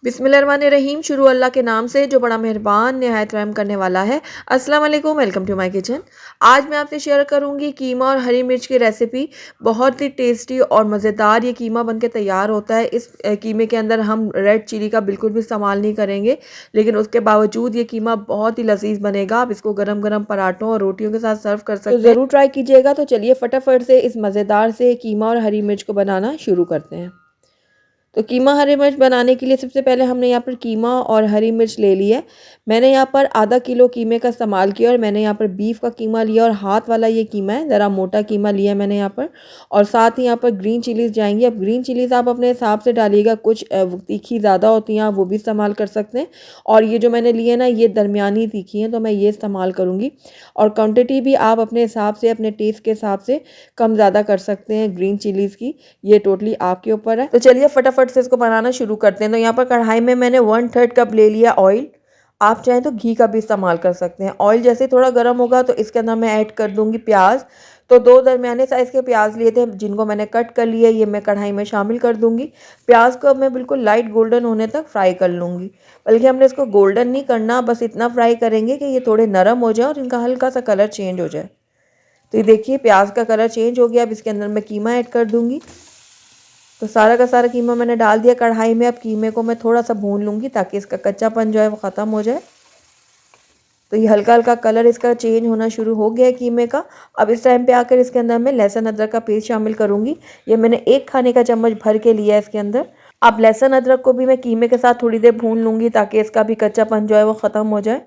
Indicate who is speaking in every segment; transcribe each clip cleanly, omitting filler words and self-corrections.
Speaker 1: बिस्मिल्लाहिर्रहमानिर्रहीम। शुरू अल्लाह के नाम से जो बड़ा मेहरबान निहायत रहम करने वाला है। अस्सलाम वालेकुम, वेलकम टू माय किचन। आज मैं आपसे शेयर करूंगी कीमा और हरी मिर्च की रेसिपी। बहुत ही टेस्टी और मज़ेदार ये कीमा बनके तैयार होता है। इस कीमे के अंदर हम रेड चिली का बिल्कुल भी इस्तेमाल नहीं करेंगे, लेकिन उसके बावजूद ये कीमा बहुत ही लजीज बनेगा। आप इसको गरम गरम पराठों और रोटियों के साथ सर्व कर सकते हैं, तो ज़रूर ट्राई कीजिएगा। तो चलिए फटाफट से इस मज़ेदार से कीमा और हरी मिर्च को बनाना शुरू करते हैं। तो कीमा हरी मिर्च बनाने के लिए सबसे पहले हमने यहाँ पर कीमा और हरी मिर्च ले ली है। मैंने यहाँ पर आधा किलो कीमे का इस्तेमाल किया और मैंने यहाँ पर बीफ का कीमा लिया और हाथ वाला ये कीमा है, ज़रा मोटा कीमा लिया मैंने यहाँ पर। और साथ ही यहाँ पर ग्रीन चिलीज़ जाएंगी। अब ग्रीन चिलीज़ आप अपने हिसाब से डालिएगा, कुछ तीखी ज़्यादा होती हैं, आप वो भी इस्तेमाल कर सकते हैं। और ये जो मैंने लिए ना, ये दरमियानी तीखी हैं, तो मैं ये इस्तेमाल करूँगी। और क्वान्टिटी भी आप अपने हिसाब से, अपने टेस्ट के हिसाब से कम ज़्यादा कर सकते हैं ग्रीन चिलीज़ की। ये टोटली आपके ऊपर है। तो चलिए फटाफट से इसको बनाना शुरू करते हैं। तो यहाँ पर कढ़ाई में मैंने 1/3 कप ले लिया ऑयल। आप चाहें तो घी का भी इस्तेमाल कर सकते हैं। ऑयल जैसे थोड़ा गर्म होगा तो इसके अंदर मैं ऐड कर दूंगी प्याज। तो 2 दरमियाने साइज़ के प्याज लिए थे, जिनको मैंने कट कर लिया। ये मैं कढ़ाई में शामिल कर दूंगी। प्याज को अब मैं बिल्कुल लाइट गोल्डन होने तक फ्राई कर लूँगी। बल्कि हमने इसको गोल्डन नहीं करना, बस इतना फ्राई करेंगे कि ये थोड़े नरम हो जाए और इनका हल्का सा कलर चेंज हो जाए। तो ये देखिए प्याज का कलर चेंज हो गया। अब इसके अंदर मैं कीमा ऐड कर दूंगी। तो सारा का सारा कीमा मैंने डाल दिया कढ़ाई में। अब कीमे को मैं थोड़ा सा भून लूँगी ताकि इसका कच्चापन जो है वो ख़त्म हो जाए। तो ये हल्का हल्का कलर इसका चेंज होना शुरू हो गया है कीमे का। अब इस टाइम पे आकर इसके अंदर मैं लहसुन अदरक का पेस्ट शामिल करूँगी। ये मैंने 1 खाने का चम्मच भर के लिया है इसके अंदर। अब लहसुन अदरक को भी मैं कीमे के साथ थोड़ी देर भून लूँगी ताकि इसका भी कच्चापन जो है वो ख़त्म हो जाए।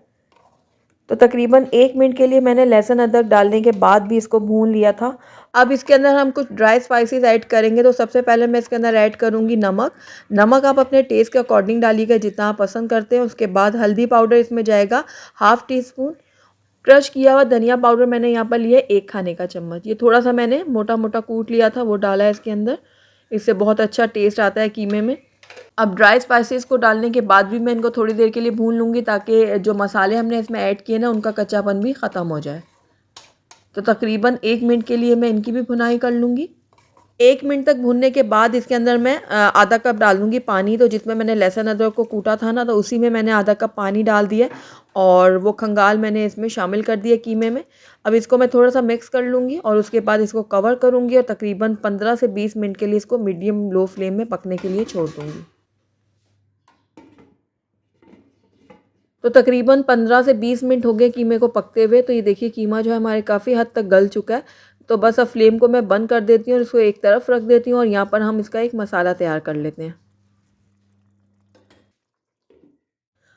Speaker 1: तो तकरीबन 1 मिनट के लिए मैंने लहसुन अदरक डालने के बाद भी इसको भून लिया था। अब इसके अंदर हम कुछ ड्राई स्पाइसेस ऐड करेंगे। तो सबसे पहले मैं इसके अंदर ऐड करूँगी नमक। नमक आप अपने टेस्ट के अकॉर्डिंग डालिएगा, जितना आप पसंद करते हैं। उसके बाद हल्दी पाउडर इसमें जाएगा ½ टीस्पून। क्रश किया हुआ धनिया पाउडर मैंने यहाँ पर लिया 1 खाने का चम्मच। ये थोड़ा सा मैंने मोटा मोटा कूट लिया था, वो डाला है इसके अंदर। इससे बहुत अच्छा टेस्ट आता है कीमे में। अब ड्राई स्पाइसेस को डालने के बाद भी मैं इनको थोड़ी देर के लिए भून लूँगी ताकि जो मसाले हमने इसमें ऐड किए ना, उनका कच्चापन भी ख़त्म हो जाए। तो तकरीबन 1 मिनट के लिए मैं इनकी भी भुनाई कर लूँगी। 1 मिनट तक भूनने के बाद इसके अंदर मैं आधा कप डाल दूँगी पानी। तो जिसमें मैंने लहसुन अदरक को कूटा था ना, तो उसी में मैंने आधा कप पानी डाल दिया और वो खंगाल मैंने इसमें शामिल कर दिया कीमे में। अब इसको मैं थोड़ा सा मिक्स कर लूँगी और उसके बाद इसको कवर करूँगी और तकरीबन 15 से 20 मिनट के लिए इसको मीडियम लो फ्लेम में पकने के लिए छोड़ दूँगी। तो तकरीबन 15 से 20 मिनट हो गए कीमे को पकते हुए। तो ये देखिए कीमा जो है हमारे काफ़ी हद तक गल चुका है। तो बस अब फ्लेम को मैं बंद कर देती हूँ और इसको एक तरफ रख देती हूँ और यहाँ पर हम इसका एक मसाला तैयार कर लेते हैं।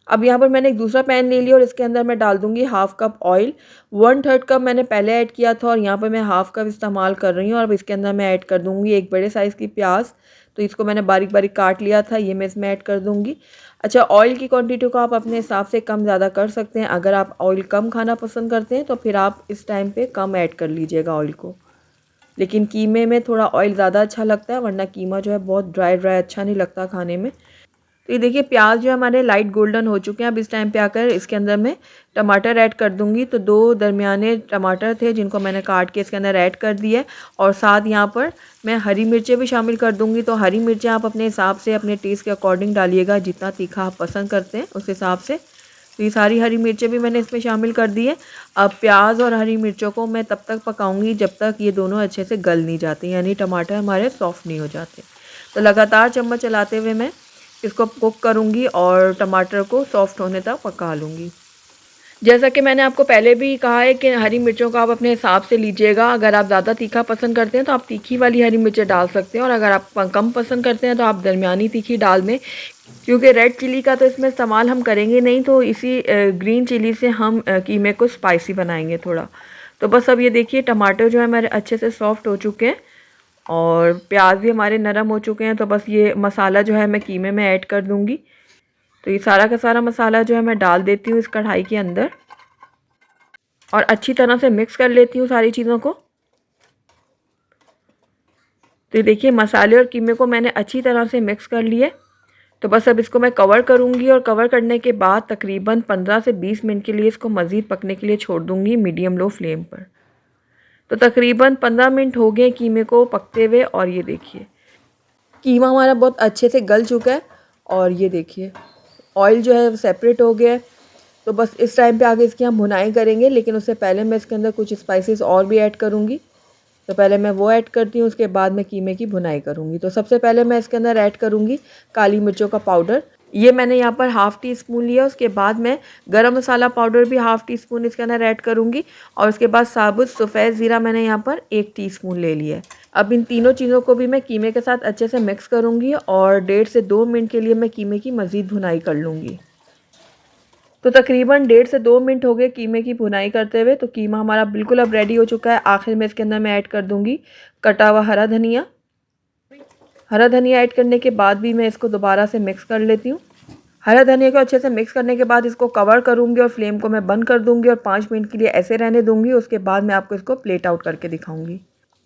Speaker 1: अब यहाँ पर मैंने एक दूसरा पैन ले लिया और इसके अंदर मैं डाल दूँगी ½ कप ऑयल। 1/3 कप मैंने पहले ऐड किया था और यहाँ पर मैं ½ कप इस्तेमाल कर रही हूँ। और अब इसके अंदर मैं ऐड कर दूँगी एक बड़े साइज़ की प्याज। तो इसको मैंने बारीक बारीक काट लिया था, ये मैं इसमें ऐड कर दूँगी। अच्छा, ऑयल की क्वांटिटी को आप अपने हिसाब से कम ज़्यादा कर सकते हैं। अगर आप ऑयल कम खाना पसंद करते हैं तो फिर आप इस टाइम पे कम ऐड कर लीजिएगा ऑयल को। लेकिन कीमे में थोड़ा ऑयल ज़्यादा अच्छा लगता है, वरना कीमा जो है बहुत ड्राई ड्राई अच्छा नहीं लगता खाने में। तो ये देखिए प्याज जो है हमारे लाइट गोल्डन हो चुके हैं। अब इस टाइम पे आकर इसके अंदर मैं टमाटर ऐड कर दूंगी। तो 2 दरमियाने टमाटर थे, जिनको मैंने काट के इसके अंदर ऐड कर दिया है। और साथ यहाँ पर मैं हरी मिर्चें भी शामिल कर दूंगी। तो हरी मिर्चें आप अपने हिसाब से, अपने टेस्ट के अकॉर्डिंग डालिएगा, जितना तीखा आप पसंद करते हैं उस हिसाब से। तो ये सारी हरी मिर्चें भी मैंने इसमें शामिल कर दी है। अब प्याज और हरी मिर्चों को मैं तब तक पकाऊंगी जब तक ये दोनों अच्छे से गल नहीं जाते, यानी टमाटर हमारे सॉफ्ट नहीं हो जाते। तो लगातार चम्मच चलाते हुए मैं इसको कुक करूँगी और टमाटर को सॉफ्ट होने तक पका लूँगी। जैसा कि मैंने आपको पहले भी कहा है कि हरी मिर्चों को आप अपने हिसाब से लीजिएगा। अगर आप ज़्यादा तीखा पसंद करते हैं तो आप तीखी वाली हरी मिर्चें डाल सकते हैं, और अगर आप कम पसंद करते हैं तो आप दरमियानी तीखी डाल दें। क्योंकि रेड चिली का तो इसमें इस्तेमाल हम करेंगे नहीं, तो इसी ग्रीन चिली से हम कीमे को स्पाइसी बनाएंगे थोड़ा। तो बस अब ये देखिए टमाटर जो है हमारे अच्छे से सॉफ्ट हो चुके हैं और प्याज भी हमारे नरम हो चुके हैं। तो बस ये मसाला जो है मैं कीमे में ऐड कर दूँगी। तो ये सारा का सारा मसाला जो है मैं डाल देती हूँ इस कढ़ाई के अंदर और अच्छी तरह से मिक्स कर लेती हूँ सारी चीज़ों को। तो ये देखिए मसाले और कीमे को मैंने अच्छी तरह से मिक्स कर लिए। तो बस अब इसको मैं कवर करूँगी और कवर करने के बाद तकरीबन 15 से 20 मिनट के लिए इसको मज़ीद पकने के लिए छोड़ दूँगी मीडियम लो फ्लेम पर। तो तकरीबन 15 मिनट हो गए कीमे को पकते हुए और ये देखिए कीमा हमारा बहुत अच्छे से गल चुका है और ये देखिए ऑयल जो है सेपरेट हो गया है। तो बस इस टाइम पे आगे इसकी हम भुनाई करेंगे, लेकिन उससे पहले मैं इसके अंदर कुछ स्पाइसेस और भी ऐड करूँगी। तो पहले मैं वो ऐड करती हूँ, उसके बाद मैं कीमे की भुनाई करूँगी। तो सबसे पहले मैं इसके अंदर ऐड करूँगी काली मिर्चों का पाउडर। ये मैंने यहाँ पर हाफ़ टी स्पून लिया। उसके बाद मैं गरम मसाला पाउडर भी हाफ़ टी स्पून इसके अंदर ऐड करूँगी और उसके बाद साबुत सफ़ेद ज़ीरा मैंने यहाँ पर 1 टीस्पून ले लिया है। अब इन तीनों चीज़ों को भी मैं कीमे के साथ अच्छे से मिक्स करूँगी और 1.5 से 2 मिनट के लिए मैं कीमे की मज़ीद भुनाई कर लूँगी। तो तकरीबन 1.5 से 2 मिनट हो गए कीमे की भुनाई करते हुए। तो कीमा हमारा बिल्कुल अब रेडी हो चुका है। आखिर में इसके अंदर मैं ऐड कर दूँगी कटा हुआ हरा धनिया। हरा धनिया ऐड करने के बाद भी मैं इसको दोबारा से मिक्स कर लेती हूँ। हरा धनिया को अच्छे से मिक्स करने के बाद इसको कवर करूँगी और फ्लेम को मैं बंद कर दूँगी और 5 मिनट के लिए ऐसे रहने दूँगी। उसके बाद मैं आपको इसको प्लेट आउट करके दिखाऊँगी।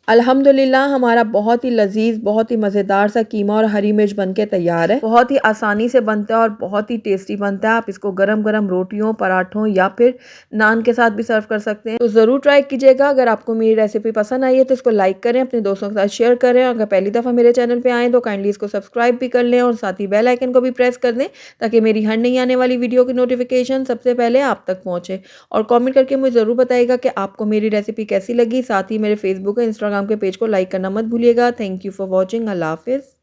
Speaker 1: अल्हम्दुलिल्लाह हमारा बहुत ही लज़ीज़, बहुत ही मज़ेदार सा कीमा और हरी मिर्च बनके तैयार है। बहुत ही आसानी से बनता है और बहुत ही टेस्टी बनता है। आप इसको गरम-गरम रोटियों, पराठों या फिर नान के साथ भी सर्व कर सकते हैं। तो ज़रूर ट्राई कीजिएगा। अगर आपको मेरी रेसिपी पसंद आई है तो इसको लाइक करें, अपने दोस्तों के साथ शेयर करें और अगर पहली दफ़ा मेरे चैनल पर आएँ तो काइंडली इसको सब्सक्राइब भी कर लें और साथ ही बेल आइकन को भी प्रेस कर दें ताकि मेरी हर नई आने वाली वीडियो की नोटिफिकेशन सबसे पहले आप तक पहुँचे। और कमेंट करके मुझे ज़रूर बताइएगा कि आपको मेरी रेसिपी कैसी लगी। साथ ही मेरे फेसबुक और इंस्टाग्राम के पेज को लाइक करना मत भूलिएगा। Thank you for watching. अल्लाह हाफ़िज़।